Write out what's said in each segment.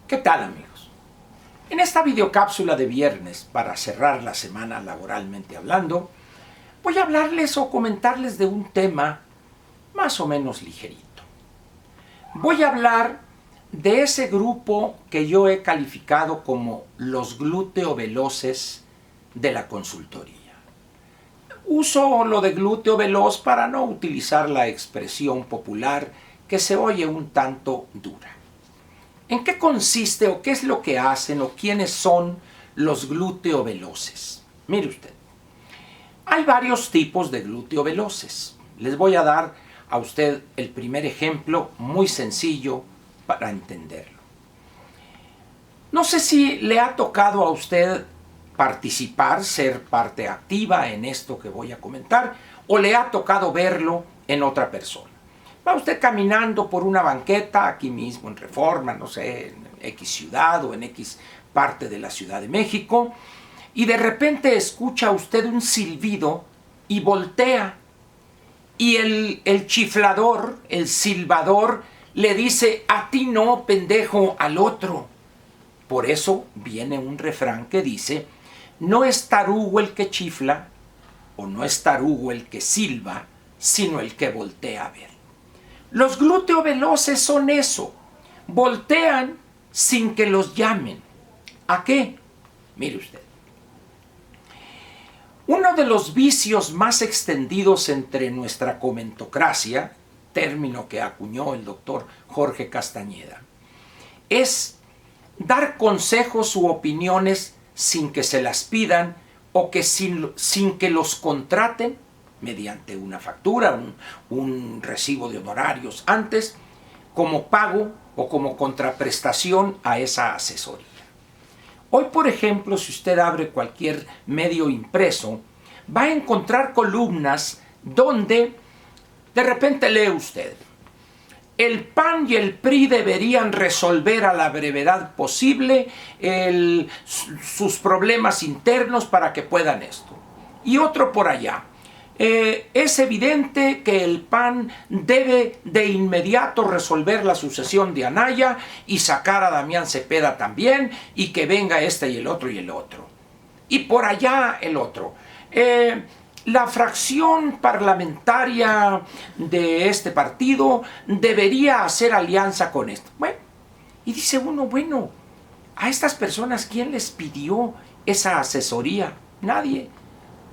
¿Qué tal, amigos? En esta videocápsula de viernes, para cerrar la semana laboralmente hablando, voy a hablarles o comentarles de un tema más o menos ligerito. Voy a hablar de ese grupo que yo he calificado como los glúteo veloces de la consultoría. Uso lo de glúteo veloz para no utilizar la expresión popular que se oye un tanto dura. ¿En qué consiste o qué es lo que hacen o quiénes son los glúteo veloces? Mire usted, hay varios tipos de glúteo veloces. Les voy a dar a usted el primer ejemplo muy sencillo para entenderlo. No sé si le ha tocado a usted participar, ser parte activa en esto que voy a comentar, o le ha tocado verlo en otra persona. Va usted caminando por una banqueta, aquí mismo en Reforma, no sé, en X ciudad o en X parte de la Ciudad de México, y de repente escucha usted un silbido y voltea, y el chiflador, el silbador, le dice: a ti no, pendejo, al otro. Por eso viene un refrán que dice: no es tarugo el que chifla, o no es tarugo el que silba, sino el que voltea a ver. Los glúteo veloces son eso, voltean sin que los llamen. ¿A qué? Mire usted. Uno de los vicios más extendidos entre nuestra comentocracia, término que acuñó el doctor Jorge Castañeda, es dar consejos u opiniones sin que se las pidan o que sin que los contraten mediante una factura, un recibo de honorarios antes, como pago o como contraprestación a esa asesoría. Hoy, por ejemplo, si usted abre cualquier medio impreso, va a encontrar columnas donde de repente lee usted: el PAN y el PRI deberían resolver a la brevedad posible sus problemas internos para que puedan esto. Y otro por allá: es evidente que el PAN debe de inmediato resolver la sucesión de Anaya y sacar a Damián Cepeda también, y que venga este y el otro y el otro. Y por allá el otro: la fracción parlamentaria de este partido debería hacer alianza con esto. Bueno, y dice uno, bueno, a estas personas, ¿quién les pidió esa asesoría? Nadie.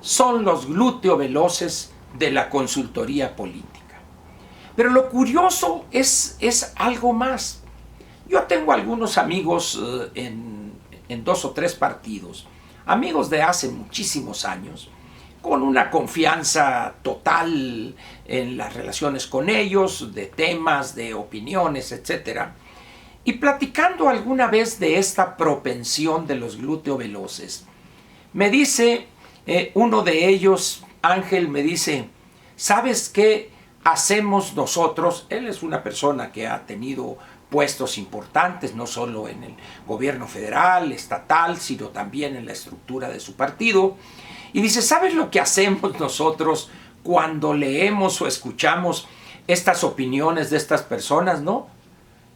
Son los glúteo veloces de la consultoría política. Pero lo curioso es algo más. Yo tengo algunos amigos en 2 o 3 partidos, amigos de hace muchísimos años, con una confianza total en las relaciones con ellos, de temas, de opiniones, etc. Y platicando alguna vez de esta propensión de los glúteo veloces, me dice uno de ellos, Ángel, me dice: ¿sabes qué hacemos nosotros? Él es una persona que ha tenido puestos importantes, no solo en el gobierno federal, estatal, sino también en la estructura de su partido. Y dice: ¿sabes lo que hacemos nosotros cuando leemos o escuchamos estas opiniones de estas personas? ¿No?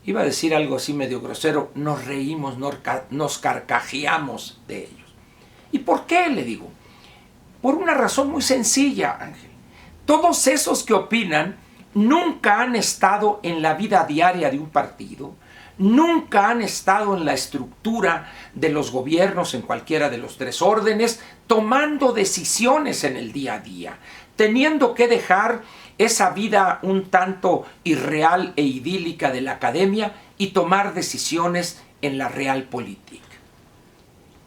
Iba a decir algo así medio grosero: nos reímos, nos carcajeamos de ellos. ¿Y por qué? Le digo. Por una razón muy sencilla, Ángel. Todos esos que opinan nunca han estado en la vida diaria de un partido, nunca han estado en la estructura de los gobiernos en cualquiera de los 3 órdenes, tomando decisiones en el día a día, teniendo que dejar esa vida un tanto irreal e idílica de la academia y tomar decisiones en la real política.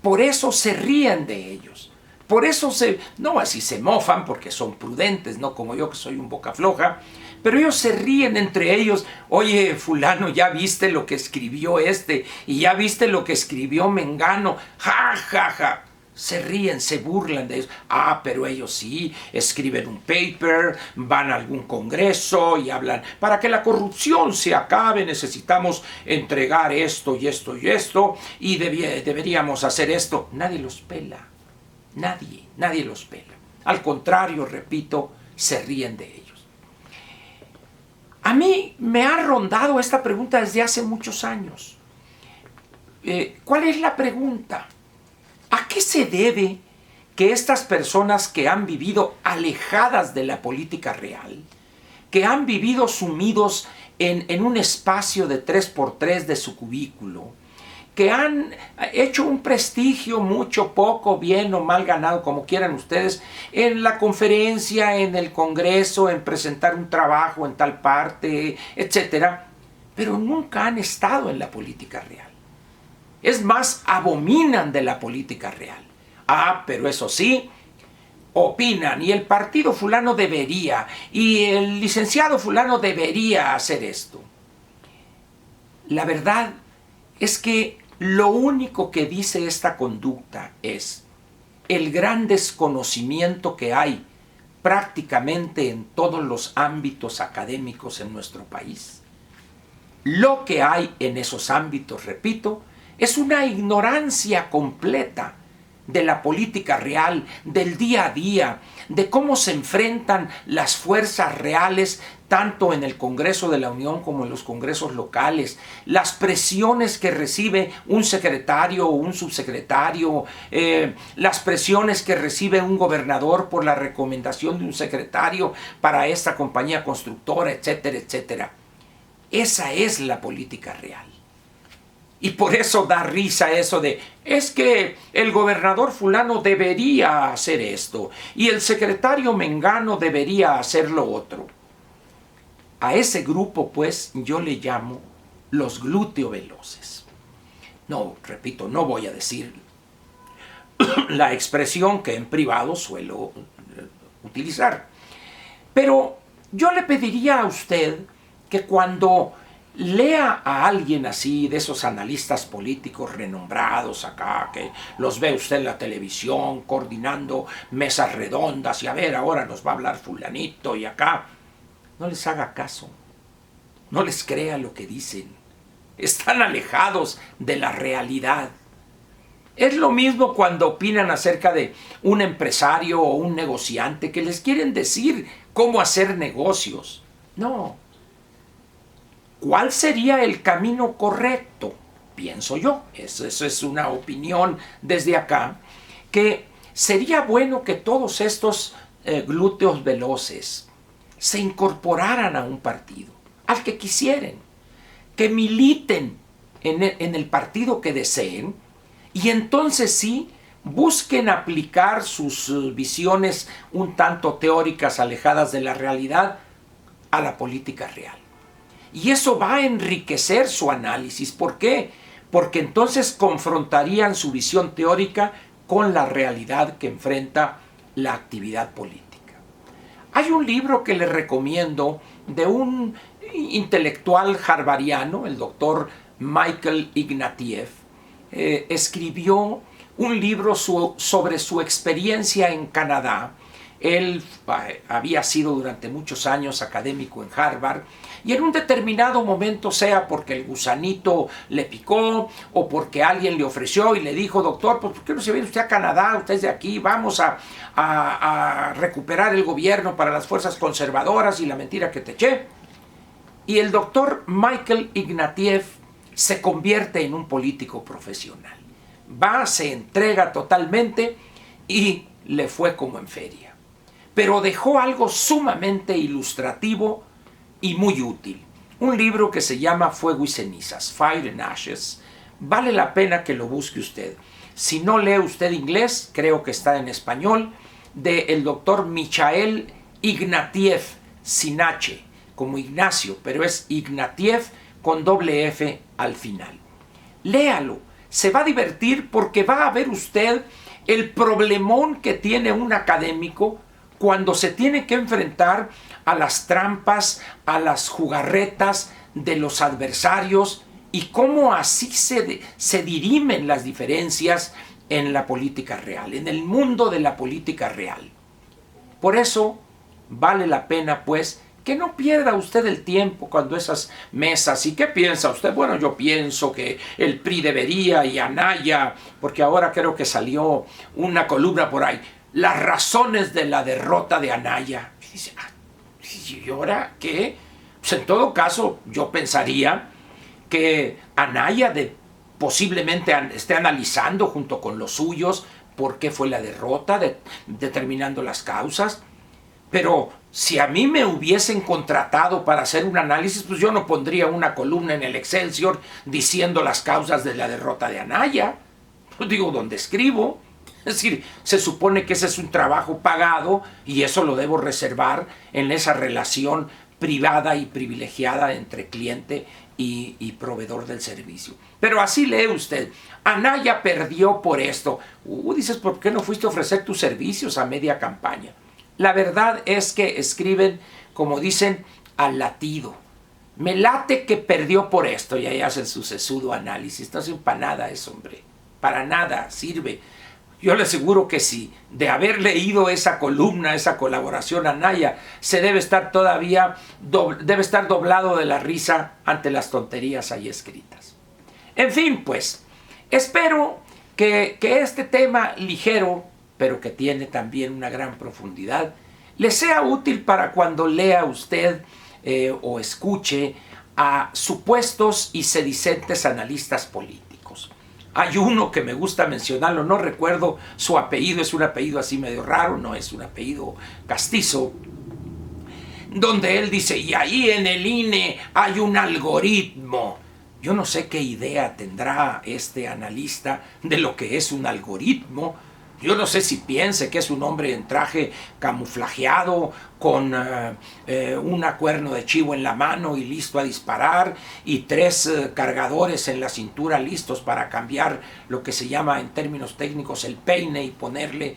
Por eso se ríen de ellos. Por eso no así se mofan, porque son prudentes, no como yo que soy un boca floja, pero ellos se ríen entre ellos. Oye, fulano, ¿ya viste lo que escribió este? ¿Y ya viste lo que escribió Mengano? Ja, ja, ja. Se ríen, se burlan de ellos. Ah, pero ellos sí, escriben un paper, van a algún congreso y hablan: para que la corrupción se acabe necesitamos entregar esto y esto y esto, y deberíamos hacer esto. Nadie los pela. Nadie los pela. Al contrario, repito, se ríen de ellos. A mí me ha rondado esta pregunta desde hace muchos años. ¿cuál es la pregunta? ¿A qué se debe que estas personas que han vivido alejadas de la política real, que han vivido sumidos en un espacio de 3x3 de su cubículo, que han hecho un prestigio mucho, poco, bien o mal ganado, como quieran ustedes, en la conferencia, en el congreso, en presentar un trabajo en tal parte, etcétera, pero nunca han estado en la política real? Es más, abominan de la política real. Ah, pero eso sí, opinan, y el partido fulano debería, y el licenciado fulano debería hacer esto. La verdad es que lo único que dice esta conducta es el gran desconocimiento que hay prácticamente en todos los ámbitos académicos en nuestro país. Lo que hay en esos ámbitos, repito, es una ignorancia completa de la política real, del día a día, de cómo se enfrentan las fuerzas reales tanto en el Congreso de la Unión como en los congresos locales, las presiones que recibe un secretario o un subsecretario, las presiones que recibe un gobernador por la recomendación de un secretario para esta compañía constructora, etcétera, etcétera. Esa es la política real. Y por eso da risa eso de, es que el gobernador fulano debería hacer esto y el secretario mengano debería hacer lo otro. A ese grupo, pues, yo le llamo los glúteo veloces. No, repito, no voy a decir la expresión que en privado suelo utilizar. Pero yo le pediría a usted que cuando lea a alguien así, de esos analistas políticos renombrados acá, que los ve usted en la televisión coordinando mesas redondas y a ver, ahora nos va a hablar fulanito y acá, no les haga caso, no les crea lo que dicen, están alejados de la realidad. Es lo mismo cuando opinan acerca de un empresario o un negociante que les quieren decir cómo hacer negocios. No. ¿Cuál sería el camino correcto? Pienso yo, eso es una opinión desde acá, que sería bueno que todos estos glúteos veloces se incorporaran a un partido, al que quisieren, que militen en el partido que deseen y entonces sí busquen aplicar sus visiones un tanto teóricas alejadas de la realidad a la política real. Y eso va a enriquecer su análisis. ¿Por qué? Porque entonces confrontarían su visión teórica con la realidad que enfrenta la actividad política. Hay un libro que les recomiendo de un intelectual harvariano, el doctor Michael Ignatieff. Escribió un libro sobre su experiencia en Canadá. Él había sido durante muchos años académico en Harvard y en un determinado momento, sea porque el gusanito le picó o porque alguien le ofreció y le dijo, doctor, pues ¿por qué no se viene usted a Canadá? Usted es de aquí, vamos a recuperar el gobierno para las fuerzas conservadoras y la mentira que te eché. Y el doctor Michael Ignatieff se convierte en un político profesional. Va, se entrega totalmente y le fue como en feria. Pero dejó algo sumamente ilustrativo y muy útil. Un libro que se llama Fuego y Cenizas, Fire and Ashes. Vale la pena que lo busque usted. Si no lee usted inglés, creo que está en español, del doctor Michael Ignatieff, sin H, como Ignacio, pero es Ignatieff con doble F al final. Léalo, se va a divertir porque va a ver usted el problemón que tiene un académico cuando se tiene que enfrentar a las trampas, a las jugarretas de los adversarios y cómo así se dirimen las diferencias en la política real, en el mundo de la política real. Por eso vale la pena, pues, que no pierda usted el tiempo cuando esas mesas. ¿Y qué piensa usted? Bueno, yo pienso que el PRI debería y Anaya, porque ahora creo que salió una columna por ahí, las razones de la derrota de Anaya. Y dice, ¿y ahora qué? Pues en todo caso, yo pensaría que Anaya posiblemente esté analizando junto con los suyos por qué fue la derrota, determinando las causas. Pero si a mí me hubiesen contratado para hacer un análisis, pues yo no pondría una columna en el Excelsior diciendo las causas de la derrota de Anaya. Pues digo, donde escribo. Es decir, se supone que ese es un trabajo pagado y eso lo debo reservar en esa relación privada y privilegiada entre cliente y proveedor del servicio. Pero así lee usted, Anaya perdió por esto. Dices, ¿por qué no fuiste a ofrecer tus servicios a media campaña? La verdad es que escriben, como dicen, al latido. Me late que perdió por esto y ahí hacen su sesudo análisis. No sirve para nada eso, hombre. Para nada sirve. Yo le aseguro que si de haber leído esa columna, esa colaboración Anaya, se debe estar todavía, debe estar doblado de la risa ante las tonterías ahí escritas. En fin, pues, espero que este tema ligero, pero que tiene también una gran profundidad, le sea útil para cuando lea usted o escuche a supuestos y sedicentes analistas políticos. Hay uno que me gusta mencionarlo, no recuerdo su apellido, es un apellido así medio raro, no es un apellido castizo, donde él dice, y ahí en el INE hay un algoritmo. Yo no sé qué idea tendrá este analista de lo que es un algoritmo. Yo no sé si piense que es un hombre en traje camuflajeado con una cuerno de chivo en la mano y listo a disparar y 3 cargadores en la cintura listos para cambiar lo que se llama en términos técnicos el peine y ponerle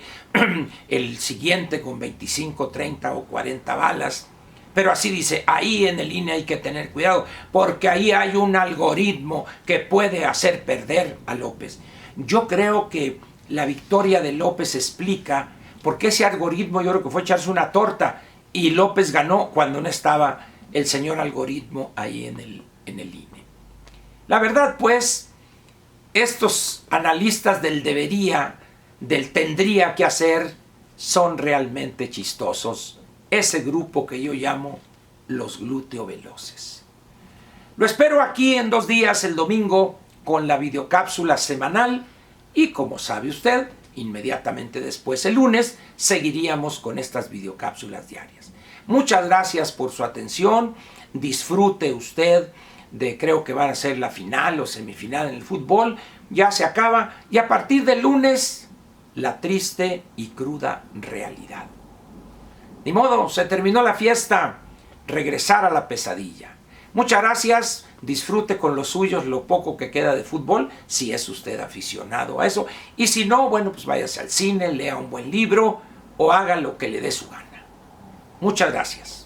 el siguiente con 25, 30 o 40 balas. Pero así dice, ahí en el INE hay que tener cuidado porque ahí hay un algoritmo que puede hacer perder a López. Yo creo que la victoria de López explica por qué ese algoritmo, yo creo que fue echarse una torta y López ganó cuando no estaba el señor algoritmo ahí en el INE. La verdad, pues, estos analistas del debería, del tendría que hacer, son realmente chistosos. Ese grupo que yo llamo los glúteo veloces. Lo espero aquí en 2 días, el domingo, con la videocápsula semanal. Y como sabe usted, inmediatamente después, el lunes, seguiríamos con estas videocápsulas diarias. Muchas gracias por su atención. Disfrute usted de, creo que van a ser la final o semifinal en el fútbol. Ya se acaba. Y a partir del lunes, la triste y cruda realidad. Ni modo, se terminó la fiesta. Regresar a la pesadilla. Muchas gracias, disfrute con los suyos lo poco que queda de fútbol, si es usted aficionado a eso. Y si no, bueno, pues váyase al cine, lea un buen libro o haga lo que le dé su gana. Muchas gracias.